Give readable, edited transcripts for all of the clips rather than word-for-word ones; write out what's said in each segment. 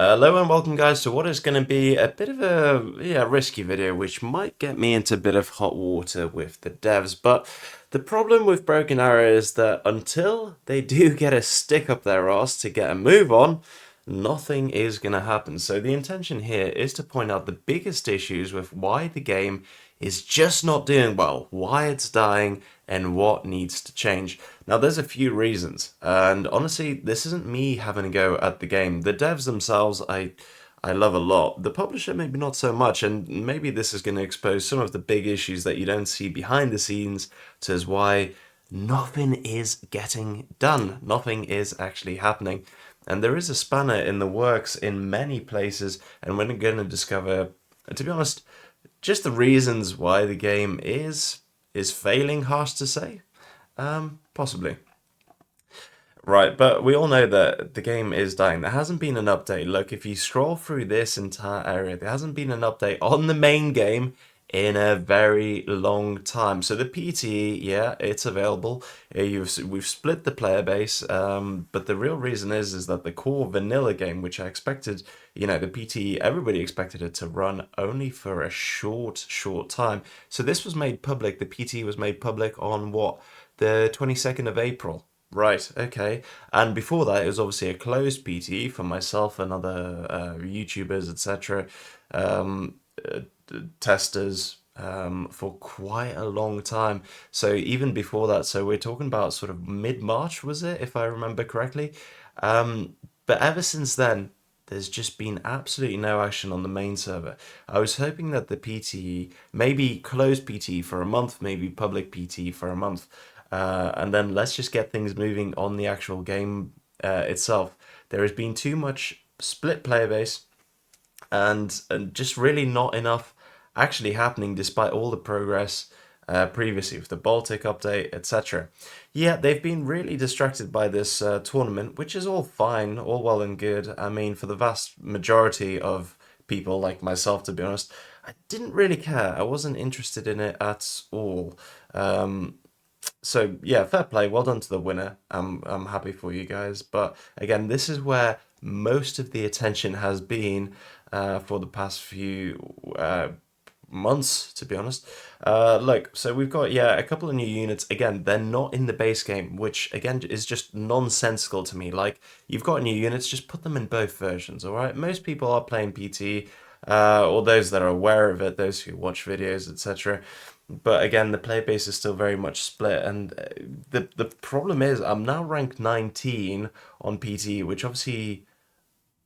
Hello and welcome guys to what is going to be a bit of a risky video which might get me into a bit of hot water with the devs, but the problem with Broken Arrow is that until they do get a stick up their arse to get a move on, nothing is going to happen. So the intention here is to point out the biggest issues with why the game is just not doing well, why it's dying, and what needs to change. Now, there's a few reasons, and honestly, this isn't me having a go at the game. The devs themselves, I love a lot. The publisher, maybe not so much, and maybe this is going to expose some of the big issues that you don't see behind the scenes to as why nothing is getting done. Nothing is actually happening. And there is a spanner in the works in many places, and we're going to discover, to be honest, just the reasons why the game is failing, harsh to say. Possibly. Right, but we all know that the game is dying. There hasn't been an update. Look, if you scroll through this entire area, there hasn't been an update on the main game in a very long time. So the PTE, yeah, it's available. We've split the player base, but the real reason is that the core vanilla game, which I expected, the PTE, everybody expected it to run only for a short time. So this was made public. The PTE was made public on what? The 22nd of April. Right, okay. And before that, it was obviously a closed PT for myself and other YouTubers, etc., um, uh, testers, for quite a long time. So even before that, so we're talking about sort of mid-March, was it, if I remember correctly? But ever since then, there's just been absolutely no action on the main server. I was hoping that the PTE, maybe closed PTE for a month, maybe public PTE for a month, and then let's just get things moving on the actual game itself. There has been too much split player base and just really not enough actually happening despite all the progress previously with the Baltic update, etc. Yeah, they've been really distracted by this tournament, which is all fine, all well and good. I mean, for the vast majority of people like myself, to be honest, I didn't really care. I wasn't interested in it at all. So yeah, fair play. Well done to the winner. I'm happy for you guys. But again, this is where most of the attention has been for the past few months, to be honest. Look, so we've got, yeah, a couple of new units. Again, they're not in the base game, which again is just nonsensical to me. Like, you've got new units, just put them in both versions, all right? Most people are playing PT, or those that are aware of it, those who watch videos, etc. But again, the player base is still very much split, and the problem is I'm now ranked 19 on PT, which obviously,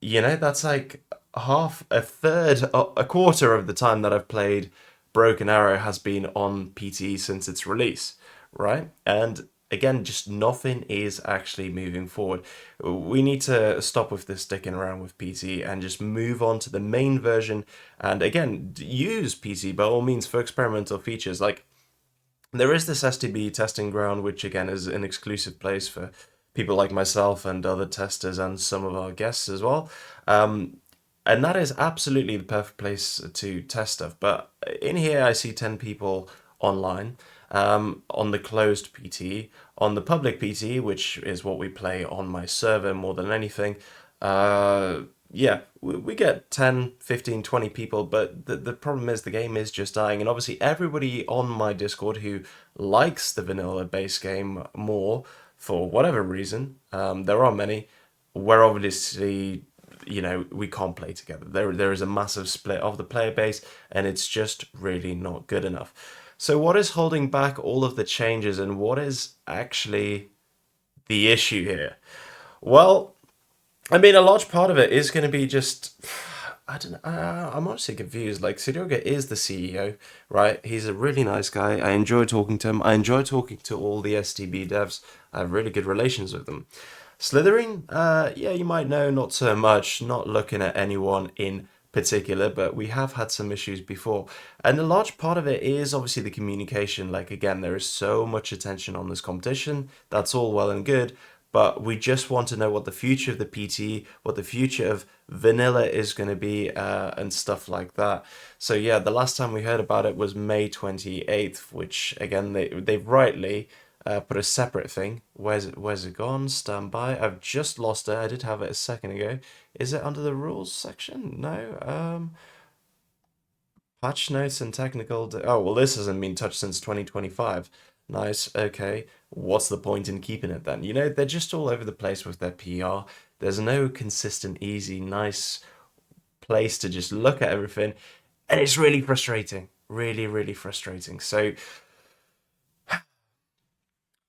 that's like half, a third, a quarter of the time that I've played Broken Arrow has been on PT since its release, right? And again, just nothing is actually moving forward. We need to stop with this sticking around with PT and just move on to the main version. And again, use PT by all means for experimental features. Like, there is this STB testing ground, which again is an exclusive place for people like myself and other testers and some of our guests as well. And that is absolutely the perfect place to test stuff. But in here, I see 10 people online, on the closed PT. On the public PT, which is what we play on my server more than anything, yeah, we get 10, 15, 20 people, but the problem is the game is just dying. And obviously, everybody on my Discord who likes the vanilla base game more, for whatever reason, there are many, we're obviously, we can't play together. There is a massive split of the player base, and it's just really not good enough. So, what is holding back all of the changes, and what is actually the issue here? Well, I mean, a large part of it is going to be just. I don't know. I'm honestly confused. Like, Sidioga is the CEO, right? He's a really nice guy. I enjoy talking to him. I enjoy talking to all the STB devs. I have really good relations with them. Slitherine, yeah, you might know, not so much, not looking at anyone in particular, but we have had some issues before. And a large part of it is obviously the communication. Like, again, there is so much attention on this competition. That's all well and good. But we just want to know what the future of the PT, what the future of vanilla is going to be, and stuff like that. So yeah, the last time we heard about it was May 28th, which again, they've rightly put a separate thing. Where's it gone? Stand by. I've just lost it. I did have it a second ago. Is it under the rules section? No. Patch notes and technical. Oh, well, this hasn't been touched since 2025. Nice. Okay. What's the point in keeping it then? You know, they're just all over the place with their PR. There's no consistent, easy, nice place to just look at everything. And it's really frustrating. Really, really frustrating. So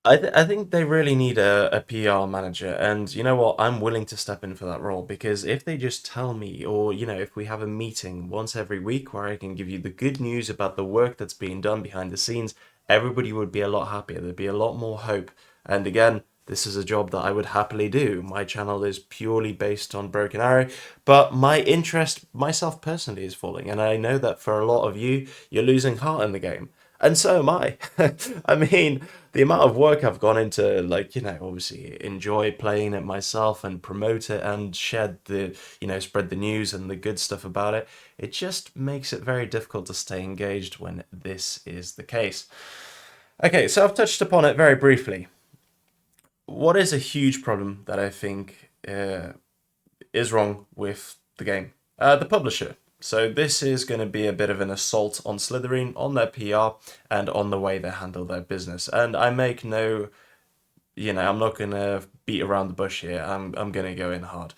I think they really need a PR manager, and you know what? I'm willing to step in for that role because if they just tell me, or you know, if we have a meeting once every week where I can give you the good news about the work that's being done behind the scenes, everybody would be a lot happier. There'd be a lot more hope. And again, this is a job that I would happily do. My channel is purely based on Broken Arrow, but my interest, myself personally, is falling, and I know that for a lot of you, you're losing heart in the game. And so am I. I mean, the amount of work I've gone into, like, you know, obviously enjoy playing it myself and promote it and shed the, you know, spread the news and the good stuff about it, it just makes it very difficult to stay engaged when this is the case. Okay, so I've touched upon it very briefly. What is a huge problem that I think is wrong with the game? The publisher. So this is going to be a bit of an assault on Slitherine, on their PR, and on the way they handle their business. And I make no, you know, I'm not going to beat around the bush here. I'm going to go in hard.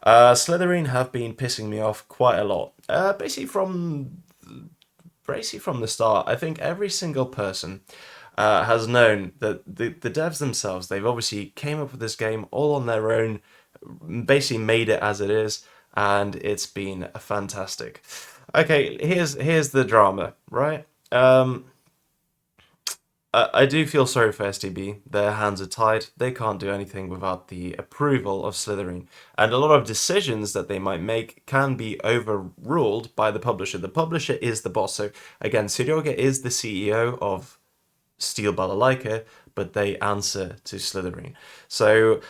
Slitherine have been pissing me off quite a lot. Basically from the start. I think every single person has known that the devs themselves, they've obviously came up with this game all on their own, basically made it as it is, and it's been fantastic. Okay, here's the drama, right? I do feel sorry for STB. Their hands are tied. They can't do anything without the approval of Slitherine. And a lot of decisions that they might make can be overruled by the publisher. The publisher is the boss. So again, Suryoga is the CEO of Steel Balalaika, but they answer to Slitherine. So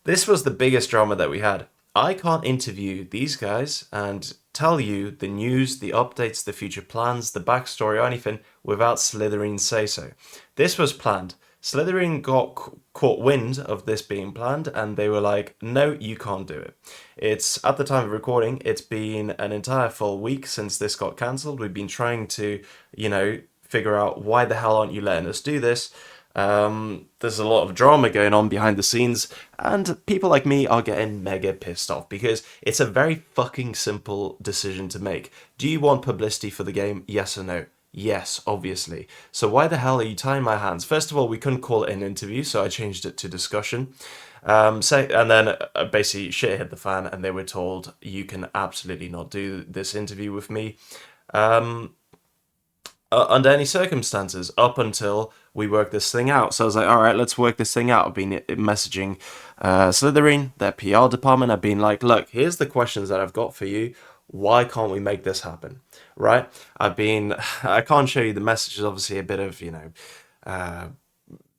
this was the biggest drama that we had. I can't interview these guys and tell you the news, the updates, the future plans, the backstory, or anything without Slytherine's say so. This was planned. Slytherin got caught wind of this being planned and they were like, no, you can't do it. It's at the time of recording, it's been an entire full week since this got cancelled. We've been trying to, you know, figure out why the hell aren't you letting us do this. There's a lot of drama going on behind the scenes, and people like me are getting mega pissed off because it's a very fucking simple decision to make. Do you want publicity for the game? Yes or no? Yes, obviously. So why the hell are you tying my hands? First of all, we couldn't call it an interview, so I changed it to discussion. And then basically shit hit the fan, and they were told you can absolutely not do this interview with me. Under any circumstances up until we work this thing out. So I was like, all right, let's work this thing out. I've been messaging Slytherin, their PR department. I've been like, look, here's the questions that I've got for you. Why can't we make this happen? Right? I can't show you the messages, obviously, a bit of, you know,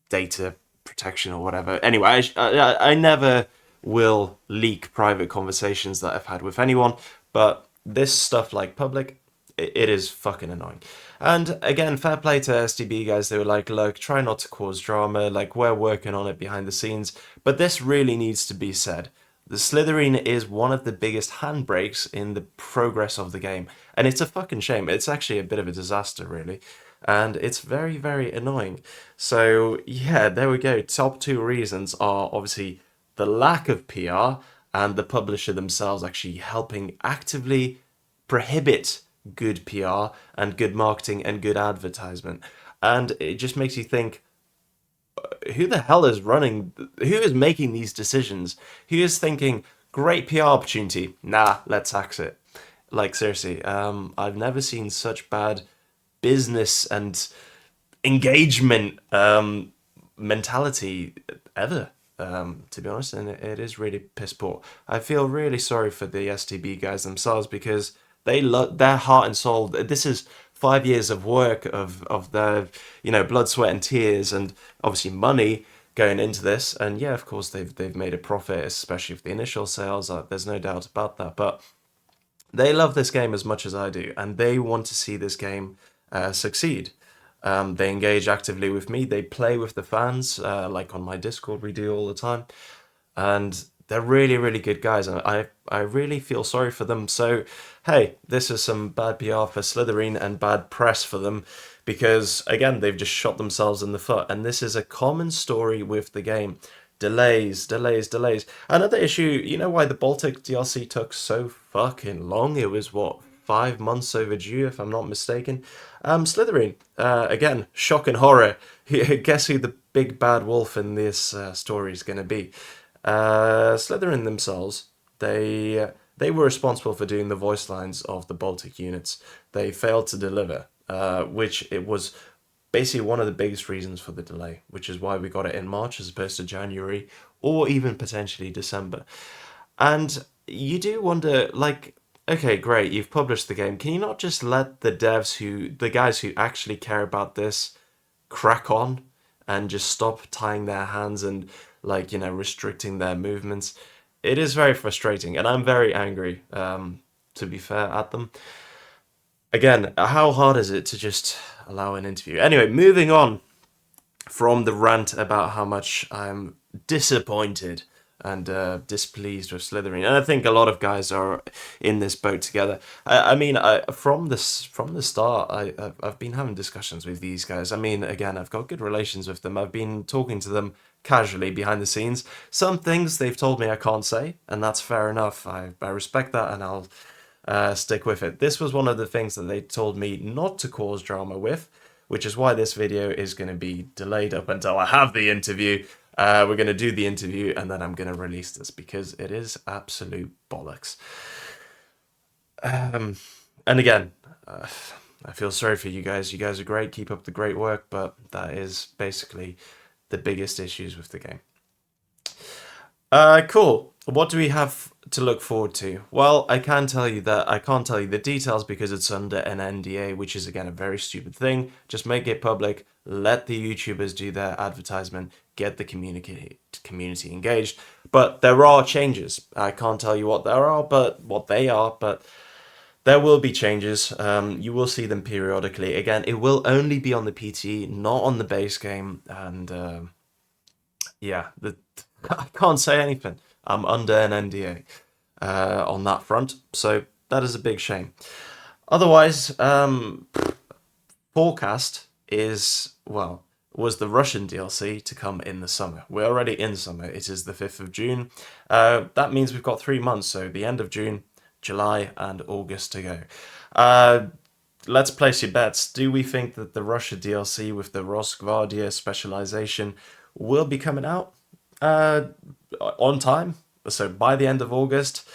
data protection or whatever. Anyway, I never will leak private conversations that I've had with anyone, but this stuff like public, it is fucking annoying. And again, fair play to STB guys. They were like, look, try not to cause drama. Like, we're working on it behind the scenes. But this really needs to be said. The Slytherin is one of the biggest handbrakes in the progress of the game. And it's a fucking shame. It's actually a bit of a disaster, really. And it's very, very annoying. So, yeah, there we go. Top two reasons are obviously the lack of PR and the publisher themselves actually helping actively prohibit good PR and good marketing and good advertisement. And it just makes you think, who the hell is running, who is making these decisions? Who is thinking, great PR opportunity, nah, let's axe it. Like, seriously, I've never seen such bad business and engagement mentality ever. To be honest, and it is really piss poor. I feel really sorry for the STB guys themselves because they their heart and soul. This is 5 years of work of their, you know, blood, sweat, and tears, and obviously money going into this. And yeah, of course they've made a profit, especially with the initial sales. There's no doubt about that. But they love this game as much as I do, and they want to see this game succeed. They engage actively with me. They play with the fans, like on my Discord we do all the time, and they're really, really good guys, and I really feel sorry for them. So, hey, this is some bad PR for Slitherine and bad press for them, because again, they've just shot themselves in the foot, and this is a common story with the game. Delays, delays, delays. Another issue, you know why the Baltic DLC took so fucking long? It was what, 5 months overdue, if I'm not mistaken. Slitherine, again, shock and horror. Guess who the big bad wolf in this story is going to be? Slitherine themselves, they were responsible for doing the voice lines of the Baltic units. They failed to deliver, which it was basically one of the biggest reasons for the delay, which is why we got it in March as opposed to January or even potentially December. And you do wonder, like, okay, great, you've published the game. Can you not just let the guys who actually care about this, crack on and just stop tying their hands and, like, restricting their movements? It is very frustrating, and I'm very angry, to be fair, at them. Again, how hard is it to just allow an interview? Anyway, moving on from the rant about how much I'm disappointed and displeased with Slitherine, and I think a lot of guys are in this boat together. I mean, from the start, I've been having discussions with these guys. I mean, again, I've got good relations with them. I've been talking to them casually behind the scenes. Some things they've told me I can't say, and that's fair enough. I respect that, and I'll stick with it. This was one of the things that they told me not to cause drama with, which is why this video is going to be delayed up until I have the interview. We're going to do the interview and then I'm going to release this because it is absolute bollocks. And again, I feel sorry for you guys. You guys are great. Keep up the great work, but that is basically the biggest issues with the game. Cool. What do we have to look forward to? Well, I can tell you that I can't tell you the details because it's under an NDA, which is again a very stupid thing. Just make it public, let the YouTubers do their advertisement, get the community engaged. But there are changes. I can't tell you what they are, but there will be changes. You will see them periodically. Again, it will only be on the PT, not on the base game, and yeah, I can't say anything. I'm under an NDA on that front, so that is a big shame. Otherwise, forecast was the Russian DLC to come in the summer. We're already in summer. It is the 5th of June. That means we've got 3 months, so the end of June, July, and August to go. Let's place your bets. Do we think that the Russia DLC with the Rosgvardia specialization will be coming out on time? So by the end of August?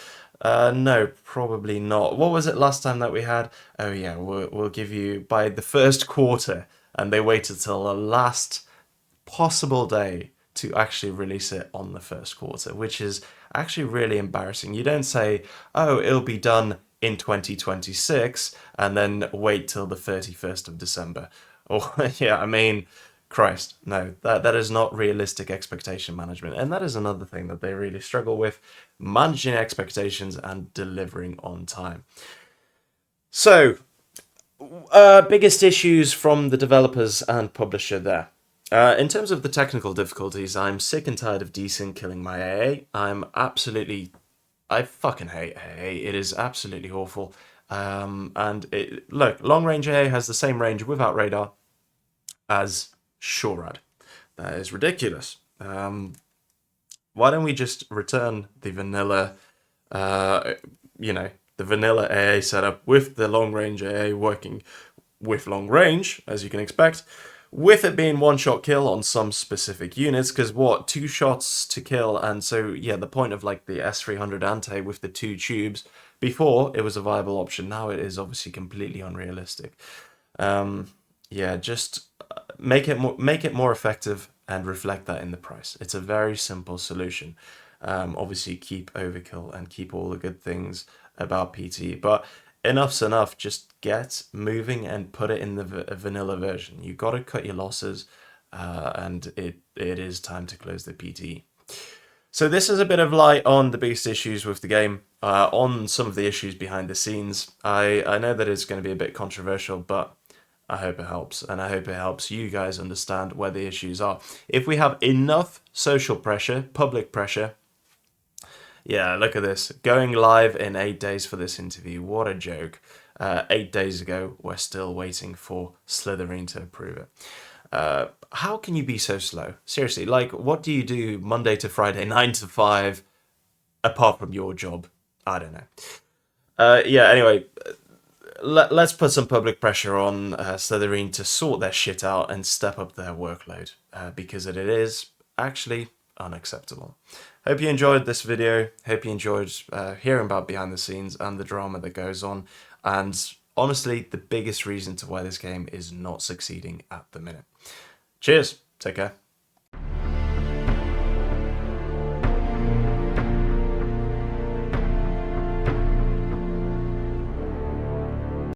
No, probably not. What was it last time that we had? Oh yeah, we'll give you by the first quarter, and they waited till the last possible day to actually release it on the first quarter, which is actually really embarrassing. You don't say, oh, it'll be done in 2026, and then wait till the 31st of December. Or, yeah, I mean, Christ, no, that is not realistic expectation management. And that is another thing that they really struggle with, managing expectations and delivering on time. So, biggest issues from the developers and publisher there. In terms of the technical difficulties, I'm sick and tired of desync killing my AA. I fucking hate AA. It is absolutely awful. Look, long range AA has the same range without radar as Shorad. That is ridiculous. Why don't we just return the vanilla, the vanilla AA setup with the long range AA working with long range, as you can expect, with it being one-shot kill on some specific units, because 2 shots to kill, and so, yeah, the point of, like, the S300 Ante with the 2 tubes, before it was a viable option, now it is obviously completely unrealistic. Yeah, just make it more effective and reflect that in the price. It's a very simple solution. Obviously, keep overkill and keep all the good things about PT, but enough's enough. Just get moving and put it in the vanilla version. You got to cut your losses, and it is time to close the PT. So this is a bit of light on the biggest issues with the game, on some of the issues behind the scenes. I know that it's going to be a bit controversial, but I hope it helps, and I hope it helps you guys understand where the issues are. If we have enough social pressure, public pressure, yeah, look at this. Going live in 8 days for this interview. What a joke. 8 days ago, we're still waiting for Slitherine to approve it. How can you be so slow? Seriously, like, what do you do Monday to Friday, 9 to 5, apart from your job? I don't know. Yeah, anyway, let's put some public pressure on Slitherine to sort their shit out and step up their workload, because it is actually unacceptable. Hope you enjoyed this video. Hope you enjoyed hearing about behind the scenes and the drama that goes on. And honestly, the biggest reason to why this game is not succeeding at the minute. Cheers. Take care.